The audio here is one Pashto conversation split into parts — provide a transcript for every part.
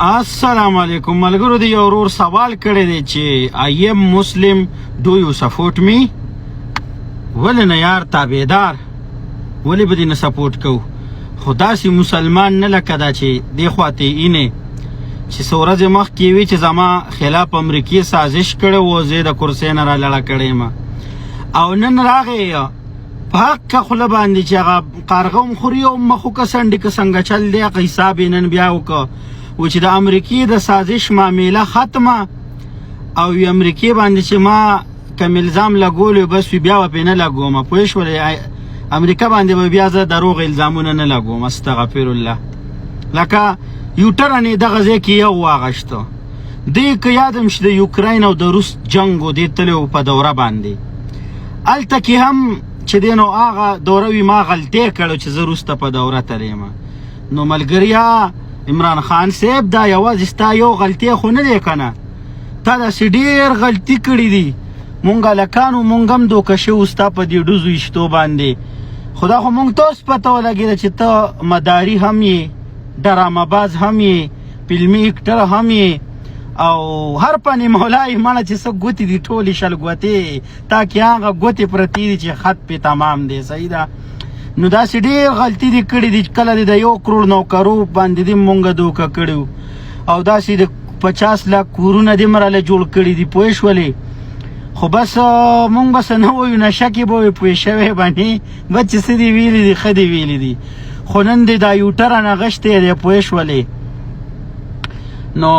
السلام علیکم ملګرو د یو ورور سوال کړی دی چې I am Muslim do you support me ولې نه یار تابعدار ولې به دې نه سپورټ کوو خو داسې مسلمان نه لکه دا چې دې خواته اینې چې څو ورځې مخکې وي چې زما خلاف امریکې سازش کړی و زه د کرسۍ نه رالړه کړی یم او نن راغی په حقه خوله باندې چې هغه قارغه هم خوري او مخوکه سنډې که څنګه چل دی هغه حساب یې نن بیا وکړه و چې د امریکې د سازش معامله ختمه او یو امریکې باندې چې ما کوم الزام لګولی بس وي بیا به پرې نه لګوم پوه شولې امریکا باندې به بیا زه دروغ الزامونه نه لګوم استغفر الله لکه یوټرن یې دغه ځای کې یو واغشته دې که یادم چې د یوکراین او د روس جنګ و دې تللی و په دوره باندې هلته کې هم چې دی نو هغه دوره وي ما غلطۍ کړی چې زه روس ته په دوره تللی یم نو ملګریا عمران خان صاحب دا یوازې ستا یو غلطۍ خو نه دی که نه تا داسې ډېر غلطي کړي دي مونږ هلکانو مونږ هم دوکه شوي ستا په دې ډزو ایشتو باندې خو دا خو مونږ ته اوس پته ولګېده چې ته مداري هم یې ډرامه باز هم یې فلمي اکټر هم یې او هر پنې مولای مړه چې څه ګوتې دي ټولې شل ګوتې تا کې هغه ګوتې پرتې دي چې خط پې تمام دی صحیح ده نو داسې ډېر غلطي دي کړي دي کله دې د 1 کروړ نوکرو باندې دې مونږ دوکه کړي او داسې د 50 لاک کورونه دې مراله جوړ کړي دي پوه شولې خو بس مونږ بس نه وایو نشه کې به وایو پوه شوی باندې بس چې څه دې ویلي دي ښه دې ویلي دي خو نن دې دا یوټرن اغشتی دی پوه شولې نو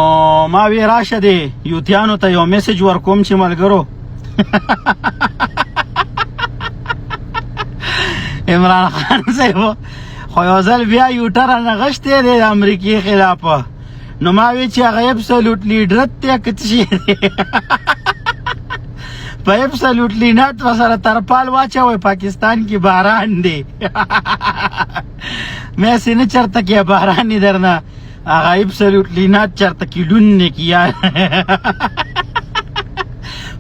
ما وی راشه دی یوتیانو ته یو میسج ورکوم چې ملګرو عمران خان صاحب خو یو ځل بیا یوټرن اغشتی دی د امریکې خلافه نو ما وی چې هغه ابسلوټلی ډرت دی که څه شی دی په ابسلوټلی نټ ورسره ترپال واچوئ پاکستان کې باران دی میسې نه چېرته کې باران یې درنه هغه ابسلوټلی نټ چېرته کې لون نه کیا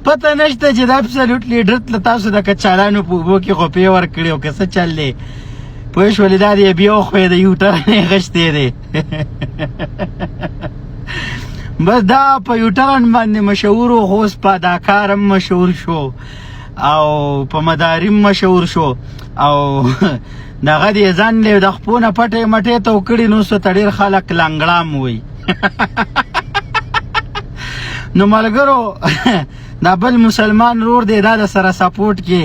پته نشته چې د ابسلوټلی ډرت له تاسو د کچالانو په اوبو کې غوپې ورکړې او که څه چل دی پوه شولې دا د بیا خو د یوټرن یې غشتی دی بس دا په یوټرن باندې مشهور و خو اوس په اداکار هم مشهور شو او په مداري مشهور شو او دغه دې ځان دی د خپو نه پټې مټې ته وکړي نو څه ته ډېر خلک لنګړام وایي نو ملګرو دا بل مسلمان رور دی دا د سره سپورټ کې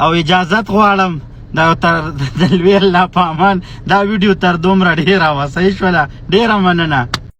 او اجازت غواړم دا تر د لوی الله په امان دا ویډیو تر دومره ډېره وه صحیح شوله ډېره مننه